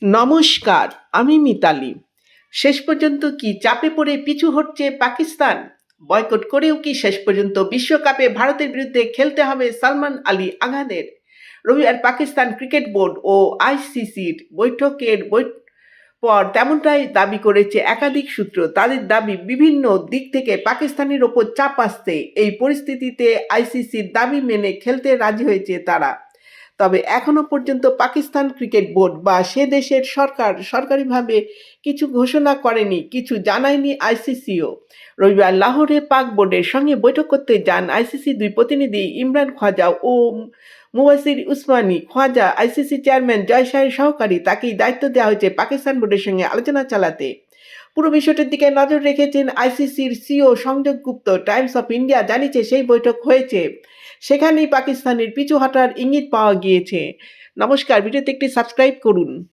নমস্কার, আমি মিতালি। শেষ পর্যন্ত কি চাপে পড়ে পিছু হটছে পাকিস্তান? বয়কট করেও কি শেষ পর্যন্ত বিশ্বকাপে ভারতের বিরুদ্ধে খেলতে হবে সালমান আলী আঘানের? রবিবার পাকিস্তান ক্রিকেট বোর্ড ও আইসিসির বৈঠকের পর তেমনটাই দাবি করেছে একাধিক সূত্র। তাদের দাবি, বিভিন্ন দিক থেকে পাকিস্তানের ওপর চাপ আসছে। এই পরিস্থিতিতে আইসিসির দাবি মেনে খেলতে রাজি হয়েছে তারা। তবে এখনো পর্যন্ত পাকিস্তান ক্রিকেট বোর্ড বা সে দেশের সরকার সরকারিভাবে কিছু ঘোষণা করেনি, কিছু জানায়নি আইসিসিও। রবিবার লাহোরে পাক বোর্ডের সঙ্গে বৈঠক করতে যান আইসিসি দুই প্রতিনিধি ইমরান খোয়াজা ও মুবাসির উসমানী। খোয়াজা আইসিসি চেয়ারম্যান জয় শাহের সহকারী, তাকেই দায়িত্ব দেওয়া হয়েছে পাকিস্তান বোর্ডের সঙ্গে আলোচনা চালাতে। পুরো বিষয়টির দিকে নজর রেখেছেন আইসিসির সিও সংযোগ গুপ্ত। টাইমস অফ ইন্ডিয়া জানিয়েছে সেই বৈঠক হয়েছে, সেখানেই পাকিস্তানের পিছু হটার ইঙ্গিত পাওয়া গিয়েছে। নমস্কার, ভিডিওতে একটি সাবস্ক্রাইব করুন।